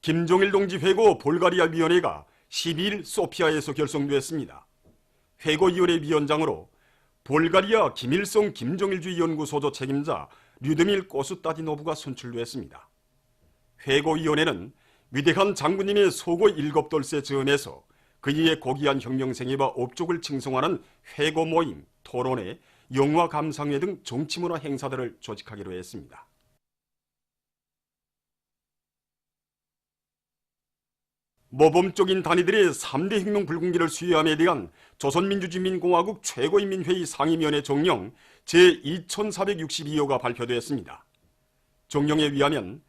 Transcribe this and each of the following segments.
김종일 동지 회고 볼가리아 위원회가 12일 소피아에서 결성되었습니다. 회고위원회 위원장으로 볼가리아 김일성 김종일주의 연구소조 책임자 류드밀 꼬스따디노브가 선출됐습니다. 회고위원회는 위대한 장군님의 소고 일곱돌세 즈음에서 그이의 고귀한 혁명생애와 업적을 칭송하는 회고 모임, 토론회, 영화 감상회 등 정치문화 행사들을 조직하기로 했습니다. 모범적인 단위들의 3대 혁명 불군기를 수여함에 대한 조선민주주의인민공화국 최고인민회의 상임위원회 정령 제2462호가 발표되었습니다. 정령에 의하면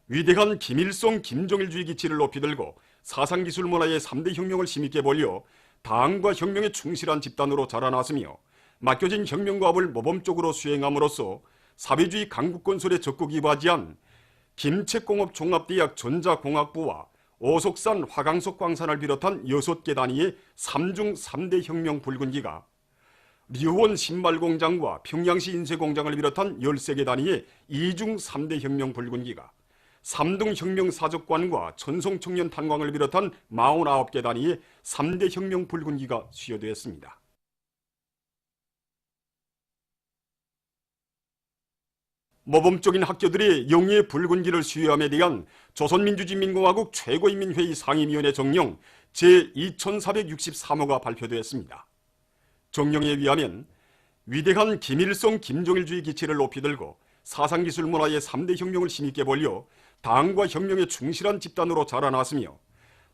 위대한 김일성 김정일주의 기치를 높이 들고 사상기술 문화의 3대 혁명을 힘있게 벌려 당과 혁명에 충실한 집단으로 자라났으며 맡겨진 혁명과업을 모범적으로 수행함으로써 사회주의 강국건설에 적극 이바지한 김책공업종합대학 전자공학부와 오속산 화강석 광산을 비롯한 6개 단위의 3중 3대 혁명 불군기가 리우원 신발공장과 평양시 인쇄공장을 비롯한 13개 단위의 2중 3대 혁명 불군기가 3등 혁명사적관과 천송청년 탄광을 비롯한 49개 단위의 3대 혁명 불군기가 수여되었습니다. 모범적인 학교들의 영예 불군기를 수여함에 대한 조선민주주의인민공화국 최고인민회의 상임위원회 정령 제2463호가 발표되었습니다. 정령에 의하면 위대한 김일성 김정일주의 기치를 높이 들고 사상기술 문화의 3대 혁명을 힘있게 벌려 당과 혁명에 충실한 집단으로 자라났으며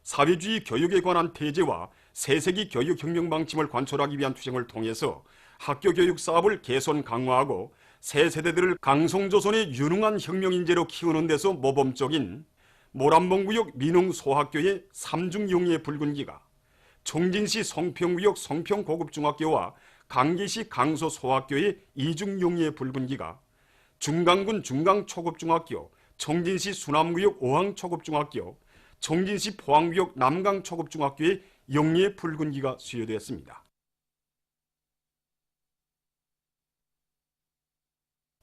사회주의 교육에 관한 태제와 새세기 교육혁명 방침을 관철하기 위한 투쟁을 통해서 학교 교육 사업을 개선 강화하고 새 세대들을 강성조선의 유능한 혁명인재로 키우는 데서 모범적인 모란봉구역 민흥소학교의 3중 영예 불군기가 청진시 성평구역 성평고급중학교와 강계시 강서소학교의 2중 영예 불군기가 중강군 중강초급중학교, 청진시 수남구역 오항초급중학교, 청진시 포항구역 남강초급중학교의 영예 불군기가 수여되었습니다.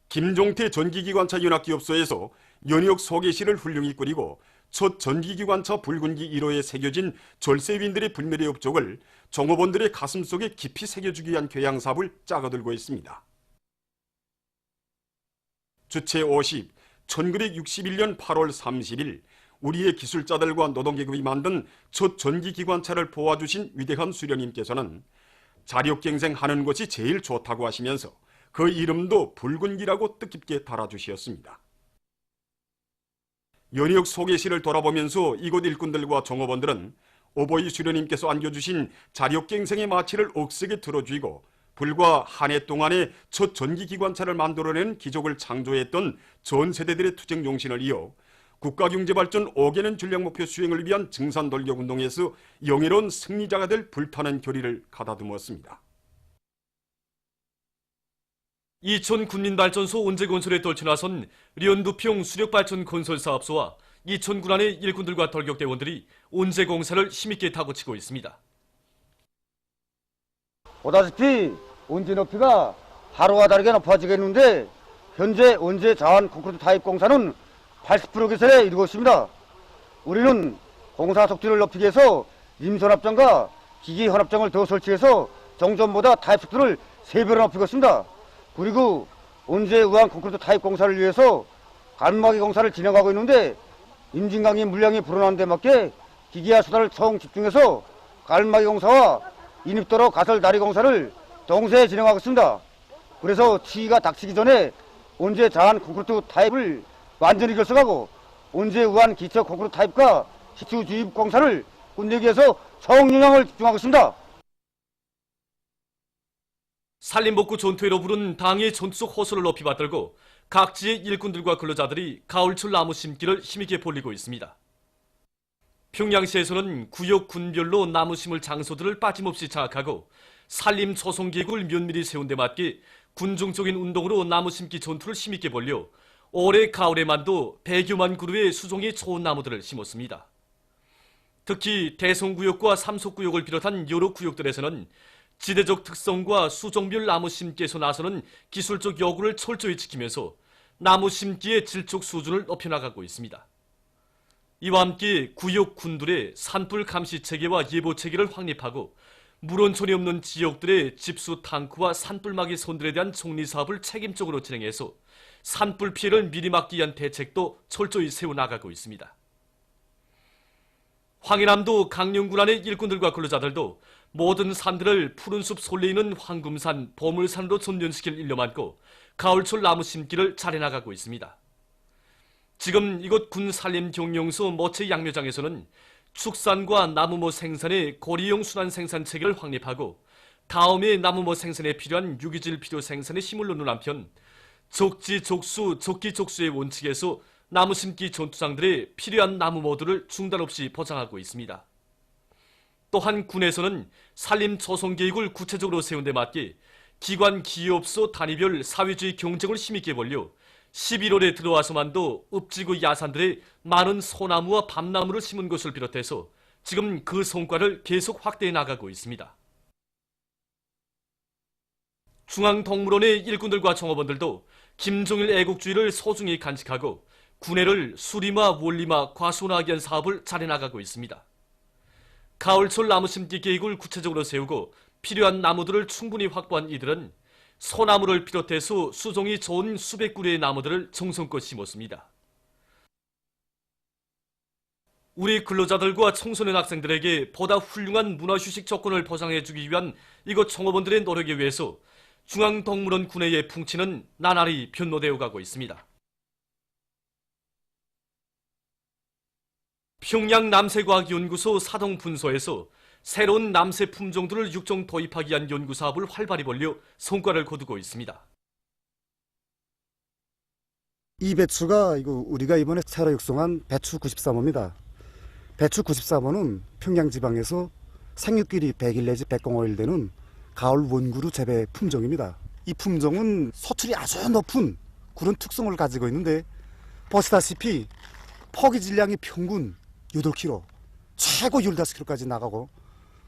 김종태 전기기관차 연합기업소에서 연역 소개시를 훌륭히 꾸리고 첫 전기기관차 불군기 1호에 새겨진 절세윈들의 불멸의 업적을 종업원들의 가슴속에 깊이 새겨주기 위한 교양사업을 짜거들고 있습니다. 주체 50, 1961년 8월 30일 우리의 기술자들과 노동계급이 만든 첫 전기기관차를 보아주신 위대한 수령님께서는 자력갱생하는 것이 제일 좋다고 하시면서 그 이름도 불군기라고 뜻깊게 달아주셨습니다. 연역 소개시를 돌아보면서 이곳 일꾼들과 종업원들은 오보이 수령님께서 안겨주신 자력갱생의 마취를 억세게 들어주이고 불과 한 해 동안에 첫 전기기관차를 만들어낸 기적을 창조했던 전 세대들의 투쟁 용신을 이어 국가경제발전 5개년 전략목표 수행을 위한 증산돌격운동에서 영예로운 승리자가 될 불타는 결의를 가다듬었습니다. 이천 군민발전소 온재건설에 떨쳐나선 련두평 수력발전 건설사업소와 이천 군안의 일꾼들과 돌격대원들이 온재공사를 힘있게 다그치고 있습니다. 보다시피 온재 높이가 하루와 다르게 높아지겠는데 현재 온재 자원 콘크리트 타입 공사는 80% 개선에 이르고 있습니다. 우리는 공사 속도를 높이기 위해서 임선합장과 기기현합장을 더 설치해서 정전보다 타입 속도를 3배로 높이고 있습니다. 그리고 온재 우한 콘크리트 타입 공사를 위해서 갈막이 공사를 진행하고 있는데 임진강의 물량이 불어나는 데 맞게 기기와 수단을 총 집중해서 갈막이 공사와 인입도로 가설 다리 공사를 동시에 진행하고 있습니다. 그래서 치기가 닥치기 전에 온재 자한 콘크리트 타입을 완전히 결석하고 온재 우한 기초 콘크리트 타입과 시추 주입 공사를 끝내기 위해서 총영향을 집중하고 있습니다. 산림복구 전투회로 부른 당의 전투적 호소를 높이 받들고 각지의 일꾼들과 근로자들이 가을철 나무 심기를 힘있게 벌리고 있습니다. 평양시에서는 구역 군별로 나무 심을 장소들을 빠짐없이 장악하고 산림 조성계획을 면밀히 세운 데 맞게 군중적인 운동으로 나무 심기 전투를 힘있게 벌려 올해 가을에만도 100여만 그루의 수종이 좋은 나무들을 심었습니다. 특히 대성구역과 삼속구역을 비롯한 여러 구역들에서는 지대적 특성과 수종별 나무 심기에서 나서는 기술적 요구를 철저히 지키면서 나무 심기의 질적 수준을 높여나가고 있습니다. 이와 함께 구역 군들의 산불 감시 체계와 예보 체계를 확립하고 물온천이 없는 지역들의 집수 탱크와 산불막이 손들에 대한 정리 사업을 책임적으로 진행해서 산불 피해를 미리 막기 위한 대책도 철저히 세워나가고 있습니다. 황해남도 강릉군 안의 일꾼들과 근로자들도 모든 산들을 푸른 숲 솔레이는 황금산, 보물산으로 전전시킬 일념 안고 가을철 나무 심기를 잘해나가고 있습니다. 지금 이곳 군 산림경영소 머체 양묘장에서는 축산과 나무모 생산의 거리용 순환 생산 체계를 확립하고 다음에 나무모 생산에 필요한 유기질 필요 생산에 힘을 놓는 한편 적지적수, 적기적수의 원칙에서 나무 심기 전투장들의 필요한 나무모들을 중단 없이 보장하고 있습니다. 또한 군에서는 산림 조성 계획을 구체적으로 세운 데 맞게 기관 기업소 단위별 사회주의 경쟁을 힘있게 벌려 11월에 들어와서만도 읍지구 야산들의 많은 소나무와 밤나무를 심은 것을 비롯해서 지금 그 성과를 계속 확대해 나가고 있습니다. 중앙동물원의 일꾼들과 종업원들도 김종일 애국주의를 소중히 간직하고 군해를 수리마, 원리마, 과수원화하기 위한 사업을 잘해나가고 있습니다. 가을철 나무 심기 계획을 구체적으로 세우고 필요한 나무들을 충분히 확보한 이들은 소나무를 비롯해서 수종이 좋은 수백 그루의 나무들을 정성껏 심었습니다. 우리 근로자들과 청소년 학생들에게 보다 훌륭한 문화휴식 조건을 보장해주기 위한 이곳 종업원들의 노력에 의해서 중앙동물원 군회의 풍치는 나날이 변로되어 가고 있습니다. 평양 남새과학연구소 사동분소에서 새로운 남새 품종들을 육종 도입하기 위한 연구사업을 활발히 벌려 성과를 거두고 있습니다. 이 배추가 우리가 이번에 새로 육성한 배추 93호입니다. 배추 93호는 평양지방에서 생육길이 100일 내지 105일 되는 가을 원구루 재배 품종입니다. 이 품종은 서출이 아주 높은 그런 특성을 가지고 있는데 보시다시피 포기 질량이 평균 8kg, 최고 15kg까지 나가고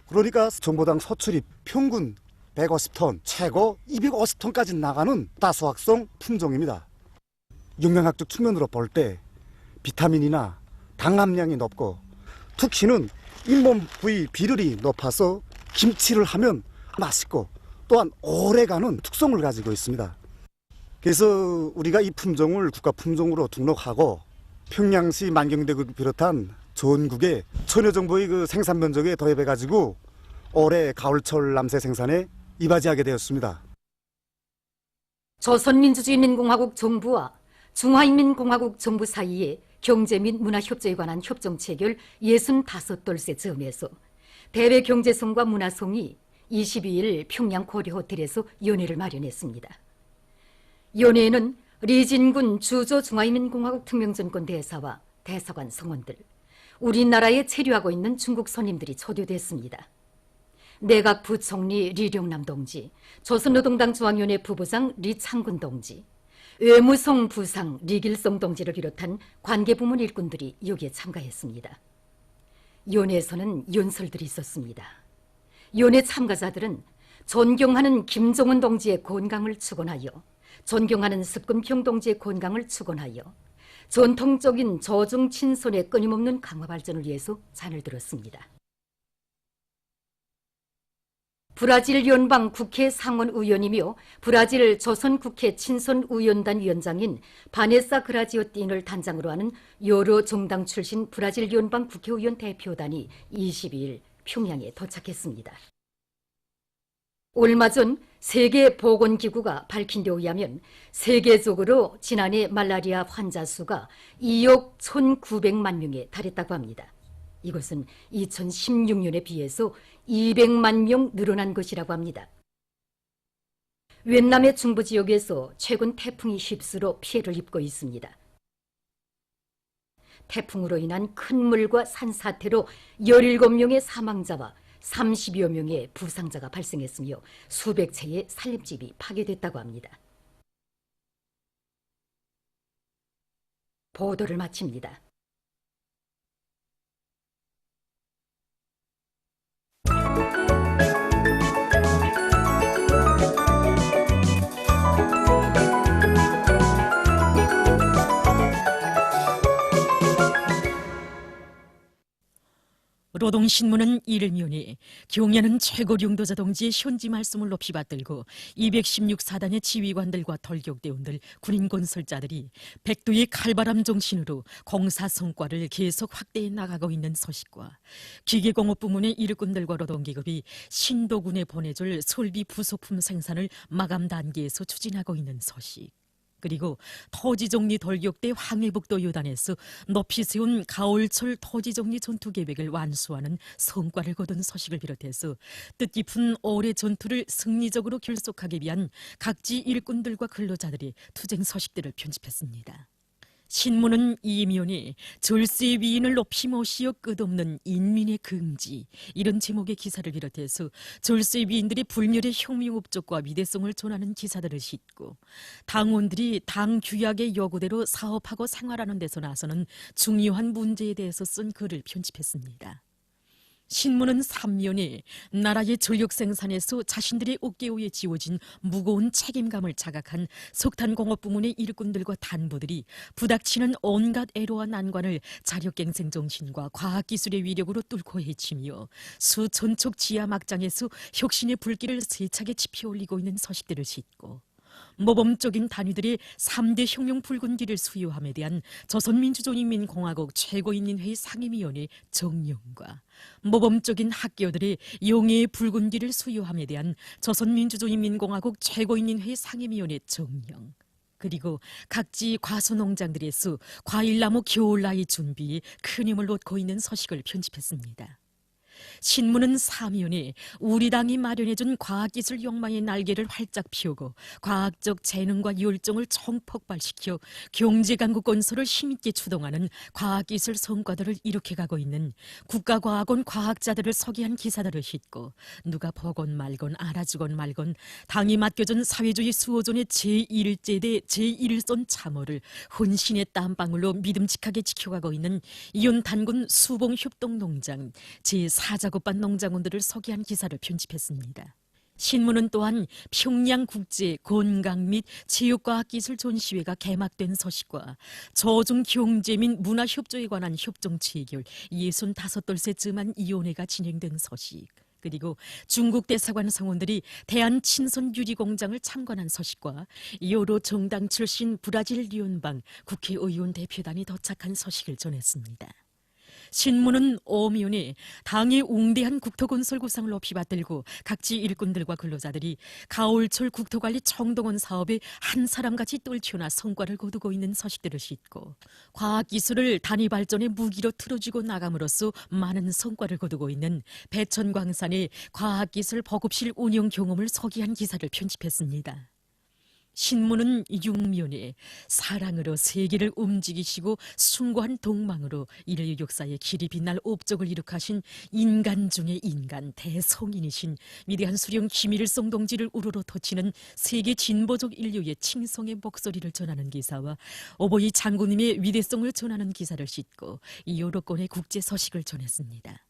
그러니까 정보당 서출이 평균 150톤, 최고 250톤까지 나가는 다수확성 품종입니다. 영양학적 측면으로 볼 때 비타민이나 당 함량이 높고 특히는 잇몸 부위 비율이 높아서 김치를 하면 맛있고 또한 오래가는 특성을 가지고 있습니다. 그래서 우리가 이 품종을 국가품종으로 등록하고 평양시 만경대구를 비롯한 전국의 천여정보의 그 생산 면적에 더해가지고 올해 가을철 남새 생산에 이바지하게 되었습니다. 조선민주주의인민공화국 정부와 중화인민공화국 정부 사이에 경제 및 문화협조에 관한 협정 체결 65돌째 즈음에서 대외 경제성과 문화성이 22일 평양 고려호텔에서 연회를 마련했습니다. 연회에는 리진군 주조 중화인민공화국 특명전권 대사와 대사관 성원들, 우리나라에 체류하고 있는 중국 손님들이 초대됐습니다. 내각 부총리 리룡남 동지, 조선노동당 중앙위원회 부부장 리창군 동지, 외무성 부상 리길성 동지를 비롯한 관계부문 일꾼들이 여기에 참가했습니다. 연회에서는 연설들이 있었습니다. 연회 참가자들은 존경하는 김정은 동지의 건강을 축원하여, 존경하는 습근평 동지의 건강을 축원하여 전통적인 저중 친선의 끊임없는 강화 발전을 위해서 잔을 들었습니다. 브라질 연방 국회 상원 의원이며 브라질 조선국회 친선의원단 위원장인 바네사 그라지오틴을 단장으로 하는 여러 정당 출신 브라질 연방 국회의원 대표단이 22일 평양에 도착했습니다. 얼마 전 세계보건기구가 밝힌 데 의하면 세계적으로 지난해 말라리아 환자 수가 2억 1,900만 명에 달했다고 합니다. 이것은 2016년에 비해서 200만 명 늘어난 것이라고 합니다. 웬남의 중부 지역에서 최근 태풍이 휩쓸어 피해를 입고 있습니다. 태풍으로 인한 큰 물과 산사태로 17명의 사망자와 30여 명의 부상자가 발생했으며 수백 채의 살림집이 파괴됐다고 합니다. 보도를 마칩니다. 노동신문은 이를 미오니 경야는 최고 용도자 동지의 현지 말씀을 높이 받들고 216사단의 지휘관들과 덜격대원들, 군인 건설자들이 백두의 칼바람 정신으로 공사 성과를 계속 확대해 나가고 있는 소식과 기계공업 부문의 일꾼들과 노동기업이 신도군에 보내줄 설비 부속품 생산을 마감 단계에서 추진하고 있는 소식, 그리고 토지정리 돌격대 황해북도 요단에서 높이 세운 가을철 토지정리 전투계획을 완수하는 성과를 거둔 소식을 비롯해서 뜻깊은 올해 전투를 승리적으로 결속하기 위한 각지 일꾼들과 근로자들의 투쟁 소식들을 편집했습니다. 신문은 이면에 절세의 위인을 높이 모시어 끝없는 인민의 긍지, 이런 제목의 기사를 비롯해서 절세 위인들의 불멸의 혁명 업적과 위대성을 전하는 기사들을 싣고 당원들이 당 규약의 요구대로 사업하고 생활하는 데서 나서는 중요한 문제에 대해서 쓴 글을 편집했습니다. 신문은 3면에 나라의 전력 생산에서 자신들의 어깨 위에 지워진 무거운 책임감을 자각한 석탄공업 부문의 일꾼들과 단부들이 부닥치는 온갖 애로와 난관을 자력갱생 정신과 과학기술의 위력으로 뚫고 헤치며 수천척 지하 막장에서 혁신의 불길을 세차게 지펴올리고 있는 소식들을 싣고 모범적인 단위들의 3대 혁명 붉은기를 수여함에 대한 조선민주주의인민공화국 최고인민회의 상임위원회 정령과 모범적인 학교들의 용해의 붉은기를 수여함에 대한 조선민주주의인민공화국 최고인민회의 상임위원회 정령, 그리고 각지 과수농장들에서 과일나무 겨울나이 준비에 큰 힘을 놓고 있는 소식을 편집했습니다. 신문은 사면에 우리 당이 마련해준 과학기술 욕망의 날개를 활짝 피우고 과학적 재능과 열정을 총폭발시켜 경제강국 건설을 힘있게 추동하는 과학기술 성과들을 이룩해가고 있는 국가과학원 과학자들을 소개한 기사들을 싣고 누가 보건 말건 알아주건 말건 당이 맡겨준 사회주의 수호존의 제1제대 제1선 참호를 혼신의 땀방울로 믿음직하게 지켜가고 있는 이온단군 수봉협동농장 제4작업반 농장원들을 소개한 기사를 편집했습니다. 신문은 또한 평양국제 건강 및 체육과학기술 전시회가 개막된 소식과 저중경제 및 문화협조에 관한 협정 체결 65돌째쯤한 이혼회가 진행된 소식, 그리고 중국 대사관 성원들이 대한친선유리공장을 참관한 소식과 여러 정당 출신 브라질 리온방 국회의원 대표단이 도착한 소식을 전했습니다. 신문은 오면에 당의 웅대한 국토건설 구상을 높이 받들고 각지 일꾼들과 근로자들이 가을철 국토관리 총동원 사업에 한 사람같이 똘튀어나 성과를 거두고 있는 소식들을 싣고 과학기술을 단위발전의 무기로 틀어주고 나감으로써 많은 성과를 거두고 있는 배천광산의 과학기술 보급실 운영 경험을 소개한 기사를 편집했습니다. 신문은 6면에 사랑으로 세계를 움직이시고 숭고한 동망으로 인류 역사의 길이 빛날 업적을 이룩하신 인간 중의 인간 대성인이신 위대한 수령 김일성 동지를 우러러 터치는 세계 진보적 인류의 칭송의 목소리를 전하는 기사와 어버이 장군님의 위대성을 전하는 기사를 싣고 여러 건의 국제 소식을 전했습니다.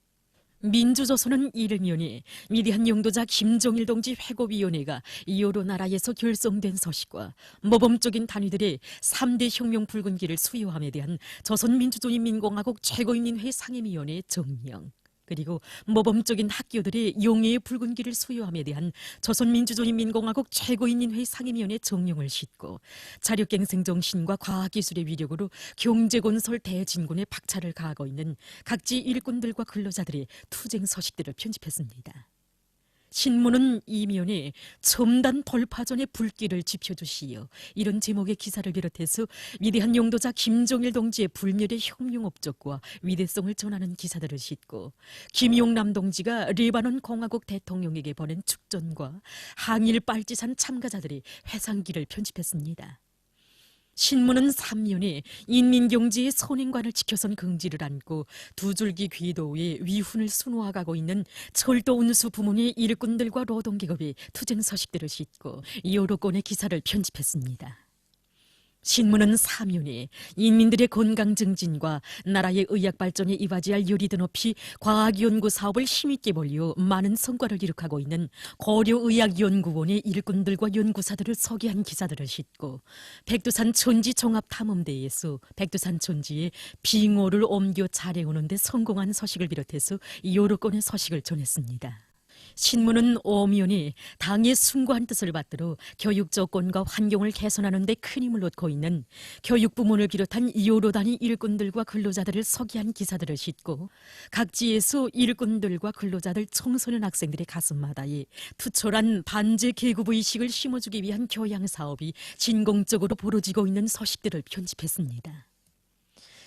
민주조선은 이르면이 위대한 용도자 김정일 동지 회고위원회가 여러 나라에서 결성된 소식과 모범적인 단위들의 3대 혁명 붉은기를 수여함에 대한 조선민주주의인민공화국 최고인민회의 상임위원회 정령, 그리고 모범적인 학교들의 용해의 붉은기를 수여함에 대한 조선민주주의인민공화국 최고인민회의 상임위원회 정령을 싣고 자력갱생 정신과 과학기술의 위력으로 경제건설 대진군에 박차를 가하고 있는 각지 일꾼들과 근로자들의 투쟁 소식들을 편집했습니다. 신문은 이면에 첨단 돌파전의 불길을 지펴주시어 이런 제목의 기사를 비롯해서 위대한 용도자 김정일 동지의 불멸의 혁명 업적과 위대성을 전하는 기사들을 싣고 김용남 동지가 레바논 공화국 대통령에게 보낸 축전과 항일 빨치산 참가자들의 회상기를 편집했습니다. 신문은 3면에 인민경제의 선행관을 지켜선 긍지를 안고 두 줄기 궤도에 위훈을 수놓아가고 있는 철도 운수 부문의 일꾼들과 노동기업의 투쟁 소식들을 싣고 여러 건의 기사를 편집했습니다. 신문은 사면에 인민들의 건강 증진과 나라의 의학 발전에 이바지할 요리도 높이 과학연구 사업을 힘있게 벌려 많은 성과를 기록하고 있는 고려의학연구원의 일꾼들과 연구사들을 소개한 기사들을 싣고 백두산 촌지 종합탐험대회에서 백두산 촌지에 빙호를 옮겨 잘해오는 데 성공한 소식을 비롯해서 여러 건의 소식을 전했습니다. 신문은 오면이 당의 숭고한 뜻을 받들어 교육 조건과 환경을 개선하는 데 큰 힘을 놓고 있는 교육부문을 비롯한 여러 단위 일꾼들과 근로자들을 소개한 기사들을 싣고 각지에서 일꾼들과 근로자들 청소년 학생들의 가슴마다에 투철한 반제 계급의식을 심어주기 위한 교양 사업이 진공적으로 벌어지고 있는 소식들을 편집했습니다.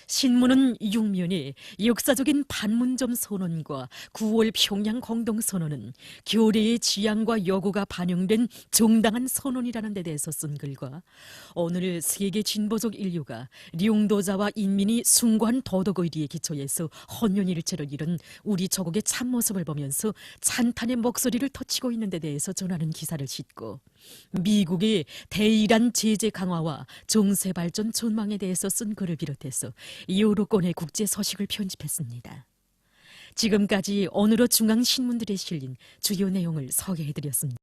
신문은 육면에 역사적인 판문점 선언과 9월 평양 공동선언은 교래의 지향과 요구가 반영된 정당한 선언이라는 데 대해서 쓴 글과 오늘 세계 진보적 인류가 룡도자와 인민이 숭고한 도덕의리에 기초해서 혼연일체를 이룬 우리 조국의 참모습을 보면서 찬탄의 목소리를 터치고 있는 데 대해서 전하는 기사를 싣고 미국의 대이란 제재 강화와 정세 발전 전망에 대해서 쓴 글을 비롯해서 여러 건의 국제 소식을 편집했습니다. 지금까지 오늘의 중앙신문들에 실린 주요 내용을 소개해드렸습니다.